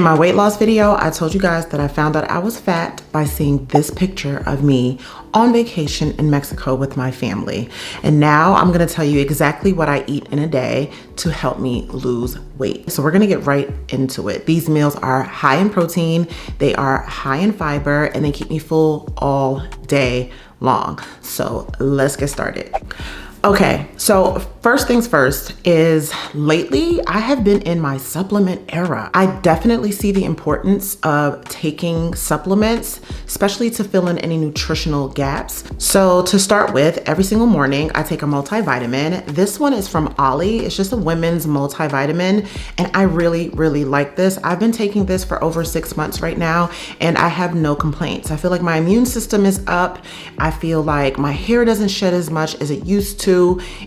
my weight loss video, I told you guys that I found out I was fat by seeing this picture of me on vacation in Mexico with my family. And now I'm gonna tell you exactly what I eat in a day to help me lose weight. So we're gonna get right into it. These meals are high in protein, they are high in fiber, and they keep me full all day long. So let's get started. Okay, so first things first is lately I have been in my supplement era. I definitely see the importance of taking supplements, especially to fill in any nutritional gaps. So to start with, every single morning I take a multivitamin. This one is from Ollie. It's just a women's multivitamin, and I really like this. I've been taking this for over 6 months right now, and I have no complaints. I feel like my immune system is up. I feel like my hair doesn't shed as much as it used to,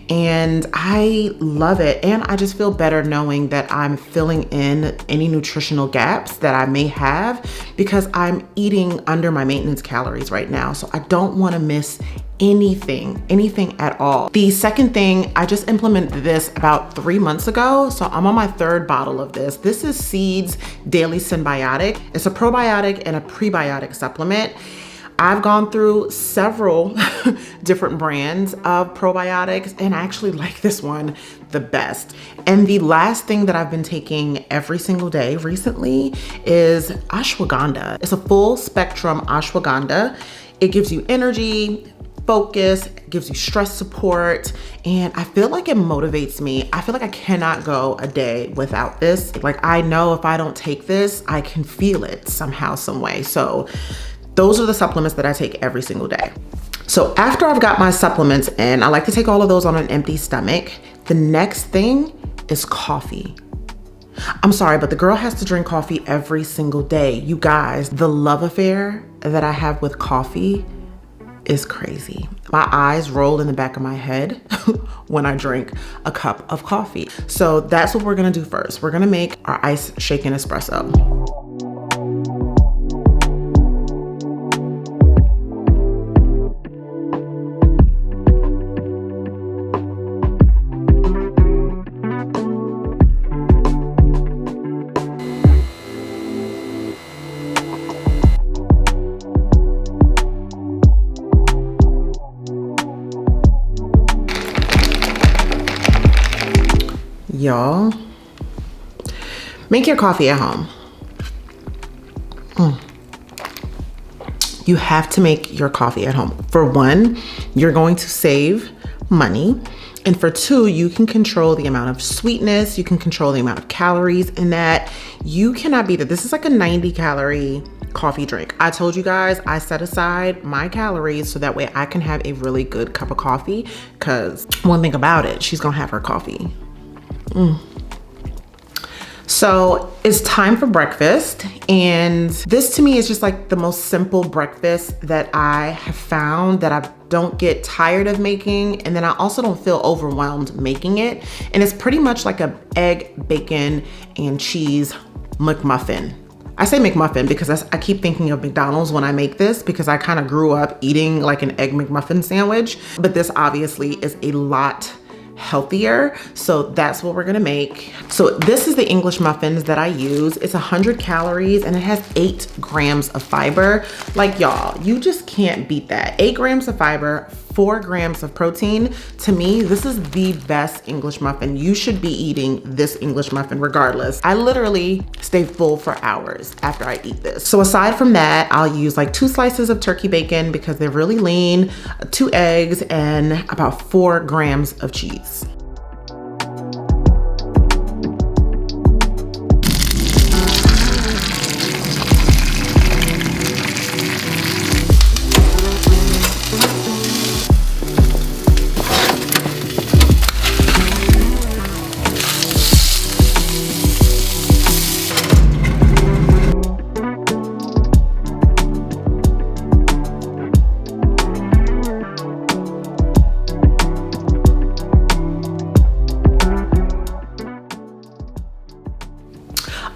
and I love it. And I just feel better knowing that I'm filling in any nutritional gaps that I may have because I'm eating under my maintenance calories right now. So I don't want to miss anything at all. The second thing, I just implemented this about 3 months ago. So I'm on my third bottle of this. This is Seed's Daily Symbiotic. It's a probiotic and a prebiotic supplement. I've gone through several different brands of probiotics, and I actually like this one the best. And the last thing that I've been taking every single day recently is ashwagandha. It's a full spectrum ashwagandha. It gives you energy, focus, gives you stress support, and I feel like it motivates me. I feel like I cannot go a day without this. Like, I know if I don't take this, I can feel it somehow, some way. So those are the supplements that I take every single day. So after I've got my supplements in, I like to take all of those on an empty stomach. The next thing is coffee. I'm sorry, but the girl has to drink coffee every single day. You guys, the love affair that I have with coffee is crazy. My eyes roll in the back of my head when I drink a cup of coffee. So that's what we're gonna do first. We're gonna make our ice shaken espresso. Y'all, make your coffee at home. You have to make your coffee at home. For one, you're going to save money. And for two, you can control the amount of sweetness, you can control the amount of calories in that. You cannot beat it. This is like a 90-calorie coffee drink. I told you guys I set aside my calories so that way I can have a really good cup of coffee, because one thing about it, she's gonna have her coffee. So it's time for breakfast, and this to me is just like the most simple breakfast that I have found that I don't get tired of making, and then I also don't feel overwhelmed making it. And it's pretty much like a egg, bacon, and cheese McMuffin. I say McMuffin because I keep thinking of McDonald's when I make this, because I kind of grew up eating like an egg McMuffin sandwich, but this obviously is a lot healthier. So that's what we're gonna make. So this is the English muffins that I use. It's 100 calories and it has 8 grams of fiber. Like, y'all, you just can't beat that. 8 grams of fiber, 4 grams of protein. To me, this is the best English muffin. You should be eating this English muffin regardless. I literally stay full for hours after I eat this. So aside from that, I'll use like 2 slices of turkey bacon because they're really lean, 2 eggs, and about 4 grams of cheese.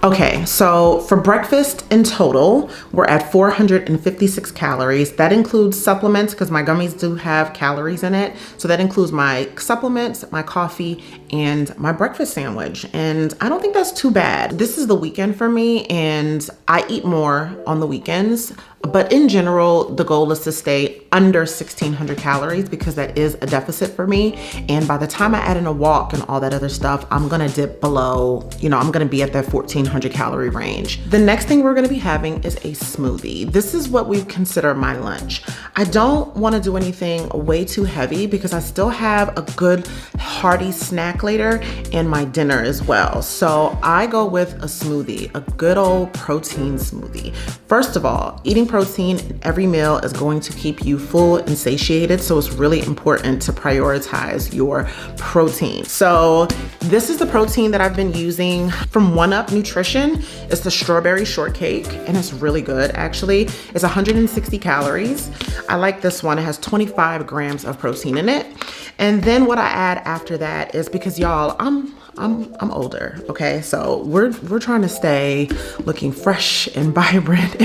Okay, so for breakfast in total, we're at 456 calories. That includes supplements because my gummies do have calories in it. So that includes my supplements, my coffee, and my breakfast sandwich. And I don't think that's too bad. This is the weekend for me, and I eat more on the weekends. But in general, the goal is to stay under 1,600 calories because that is a deficit for me. And by the time I add in a walk and all that other stuff, I'm gonna dip below, I'm gonna be at that 1,400 calorie range. The next thing we're gonna be having is a smoothie. This is what we consider my lunch. I don't wanna do anything way too heavy because I still have a good hearty snack later and my dinner as well. So I go with a smoothie, a good old protein smoothie. First of all, eating protein in every meal is going to keep you full and satiated, so it's really important to prioritize your protein. So this is the protein that I've been using from 1UP Nutrition. It's the strawberry shortcake, and it's really good actually. It's 160 calories. I like this one. It has 25 grams of protein in it. And then what I add after that is, because y'all, I'm older, okay? So we're trying to stay looking fresh and vibrant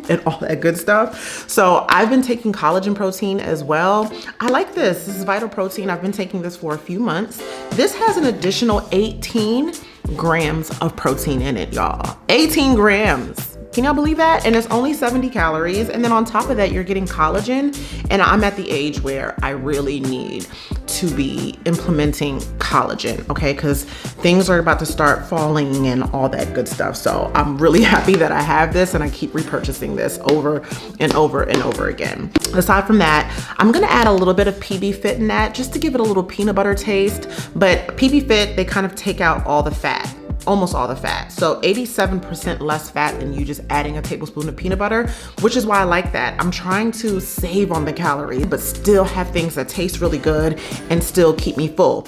and all that good stuff. So I've been taking collagen protein as well. I like this. This is Vital Protein. I've been taking this for a few months. This has an additional 18 grams of protein in it, y'all. 18 grams. Can y'all believe that? And it's only 70 calories. And then on top of that, you're getting collagen. And I'm at the age where I really need to be implementing collagen, okay? Because things are about to start falling and all that good stuff. So I'm really happy that I have this and I keep repurchasing this over and over and over again. Aside from that, I'm gonna add a little bit of PB Fit in that just to give it a little peanut butter taste. But PB Fit, they kind of take out all the fat. Almost all the fat. So 87% less fat than you just adding a tablespoon of peanut butter, which is why I like that. I'm trying to save on the calories, but still have things that taste really good and still keep me full.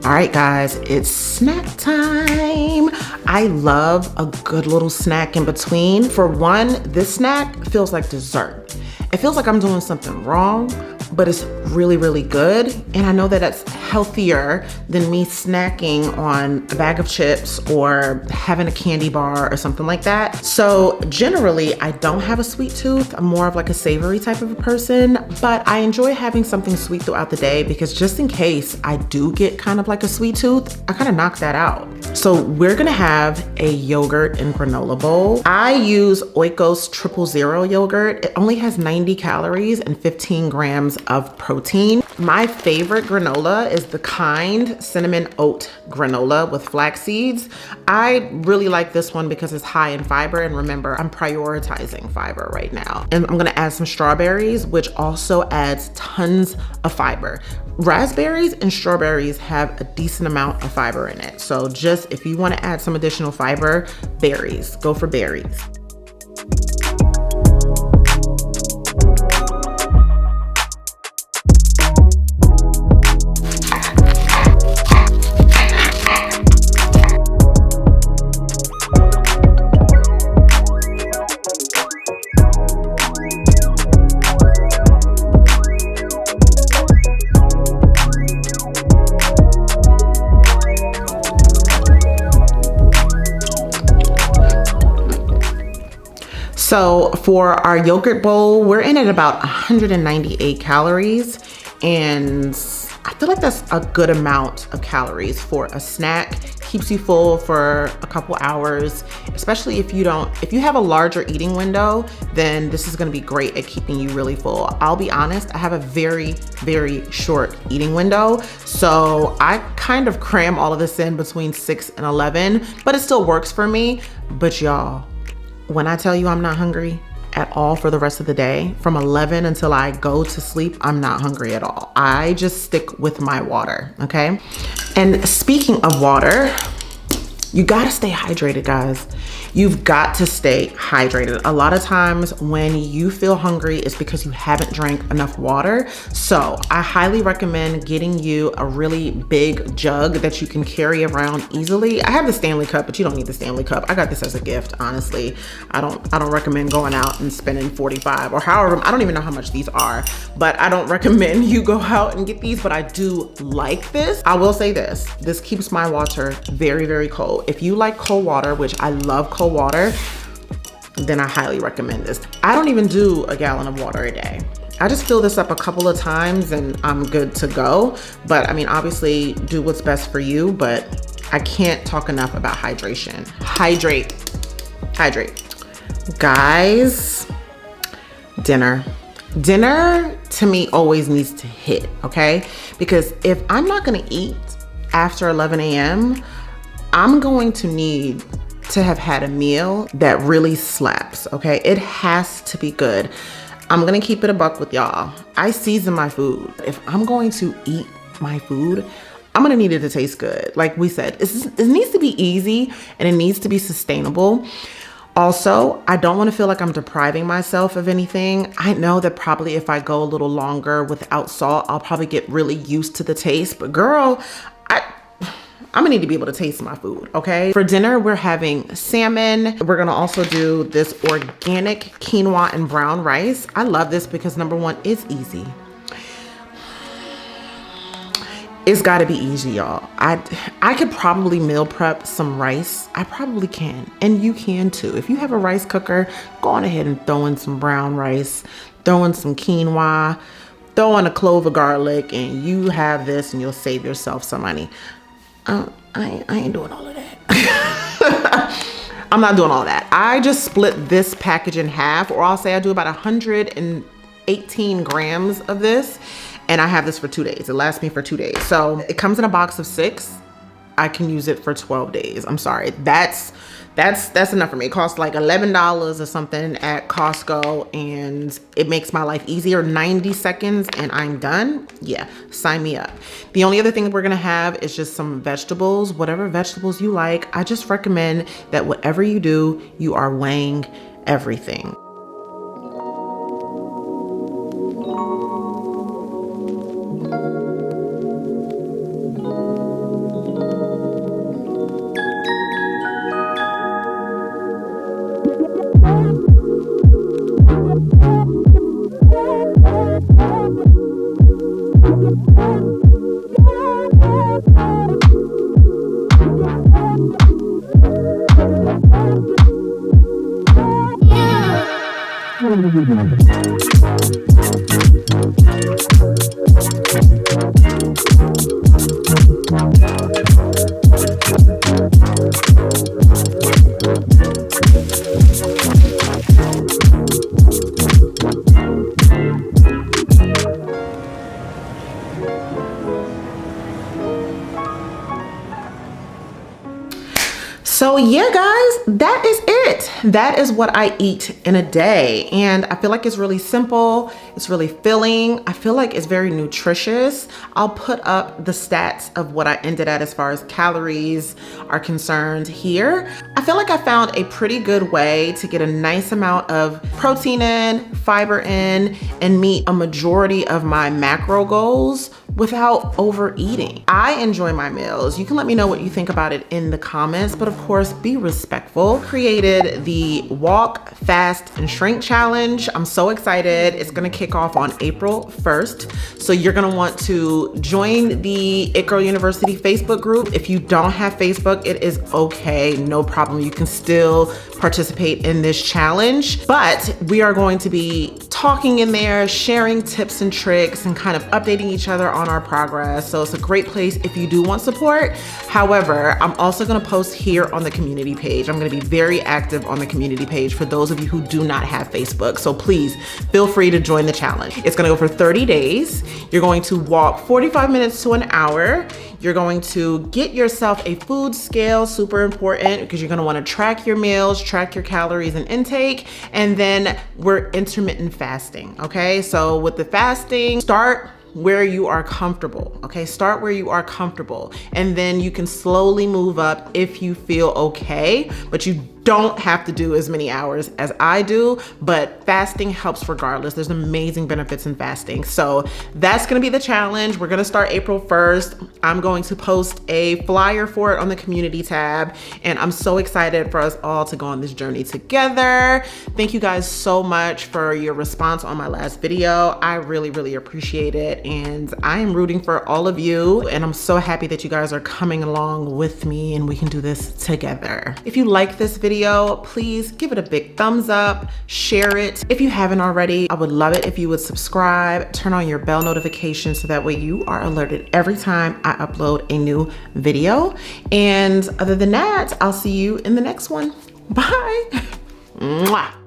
All right, guys, it's snack time. I love a good little snack in between. For one, this snack feels like dessert. It feels like I'm doing something wrong, but it's really, really good. And I know that that's healthier than me snacking on a bag of chips or having a candy bar or something like that. So generally, I don't have a sweet tooth. I'm more of like a savory type of a person, but I enjoy having something sweet throughout the day because just in case I do get kind of like a sweet tooth, I kind of knock that out. So we're gonna have a yogurt and granola bowl. I use Oikos 000 yogurt. It only has 90 calories and 15 grams of protein. My favorite granola is the Kind cinnamon oat granola with flax seeds. I really like this one because it's high in fiber, and remember, I'm prioritizing fiber right now. And I'm gonna add some strawberries, which also adds tons of fiber. Raspberries and strawberries have a decent amount of fiber in it. So just if you wanna add some additional fiber, berries, go for berries. So for our yogurt bowl, we're in at about 198 calories, and I feel like that's a good amount of calories for a snack. Keeps you full for a couple hours, especially if you have a larger eating window, then this is gonna be great at keeping you really full. I'll be honest, I have a very, very short eating window, so I kind of cram all of this in between 6 and 11, but it still works for me. But y'all, when I tell you I'm not hungry at all for the rest of the day, from 11 until I go to sleep, I'm not hungry at all. I just stick with my water, okay? And speaking of water, You gotta stay hydrated, guys. You've got to stay hydrated. A lot of times when you feel hungry, it's because you haven't drank enough water. So I highly recommend getting you a really big jug that you can carry around easily. I have the Stanley Cup, but you don't need the Stanley Cup. I got this as a gift, honestly. I don't recommend going out and spending 45 or however, I don't even know how much these are, but I don't recommend you go out and get these, but I do like this. I will say this keeps my water very, very cold. If you like cold water, which I love cold water, then I highly recommend this. I don't even do a gallon of water a day. I just fill this up a couple of times and I'm good to go. But I mean, obviously do what's best for you, but I can't talk enough about hydration. Hydrate. Guys, dinner to me always needs to hit, okay? Because if I'm not gonna eat after 11 a.m., I'm going to need to have had a meal that really slaps, okay? It has to be good. I'm gonna keep it a buck with y'all. I season my food. If I'm going to eat my food, I'm gonna need it to taste good. Like we said, it needs to be easy and it needs to be sustainable. Also, I don't want to feel like I'm depriving myself of anything. I know that probably if I go a little longer without salt, I'll probably get really used to the taste, but girl, I'm gonna need to be able to taste my food, okay? For dinner, we're having salmon. We're gonna also do this organic quinoa and brown rice. I love this because number one, it's easy. It's gotta be easy, y'all. I could probably meal prep some rice. I probably can, and you can too. If you have a rice cooker, go on ahead and throw in some brown rice, throw in some quinoa, throw in a clove of garlic, and you have this and you'll save yourself some money. I ain't doing all of that. I'm not doing all that. I just split this package in half, or I'll say I do about 118 grams of this, and I have this for 2 days. It lasts me for 2 days. So it comes in a box of 6. I can use it for 12 days. I'm sorry. That's enough for me. It costs like $11 or something at Costco, and it makes my life easier. 90 seconds and I'm done. Yeah, sign me up. The only other thing we're gonna have is just some vegetables, whatever vegetables you like. I just recommend that whatever you do, you are weighing everything. So yeah, guys, that is it. That is what I eat in a day. And I feel like it's really simple. It's really filling. I feel like it's very nutritious. I'll put up the stats of what I ended at as far as calories are concerned here. I feel like I found a pretty good way to get a nice amount of protein in, fiber in, and meet a majority of my macro goals without overeating. I enjoy my meals. You can let me know what you think about it in the comments, but of course, be respectful. Created the Walk, Fast, and Shrink Challenge. I'm so excited. It's gonna kick off on April 1st. So you're gonna want to join the It Girl University Facebook group. If you don't have Facebook, it is okay, no problem. You can still participate in this challenge, but we are going to be talking in there, sharing tips and tricks, and kind of updating each other on our progress. So it's a great place if you do want support. However, I'm also gonna post here on the community page. I'm gonna be very active on the community page for those of you who do not have Facebook. So please feel free to join the challenge. It's gonna go for 30 days. You're going to walk 45 minutes to an hour. You're going to get yourself a food scale, super important, because you're gonna wanna track your meals, track your calories and intake, and then we're intermittent fasting, okay? So with the fasting, start where you are comfortable, okay? Start where you are comfortable, and then you can slowly move up if you feel okay, but you don't have to do as many hours as I do, but fasting helps regardless. There's amazing benefits in fasting. So that's gonna be the challenge. We're gonna start April 1st. I'm going to post a flyer for it on the community tab, and I'm so excited for us all to go on this journey together. Thank you guys so much for your response on my last video. I really, really appreciate it, and I am rooting for all of you, and I'm so happy that you guys are coming along with me and we can do this together. If you like this video, please give it a big thumbs up, share it. If you haven't already, I would love it if you would subscribe, turn on your bell notifications so that way you are alerted every time I upload a new video. And other than that, I'll see you in the next one. Bye. Mwah.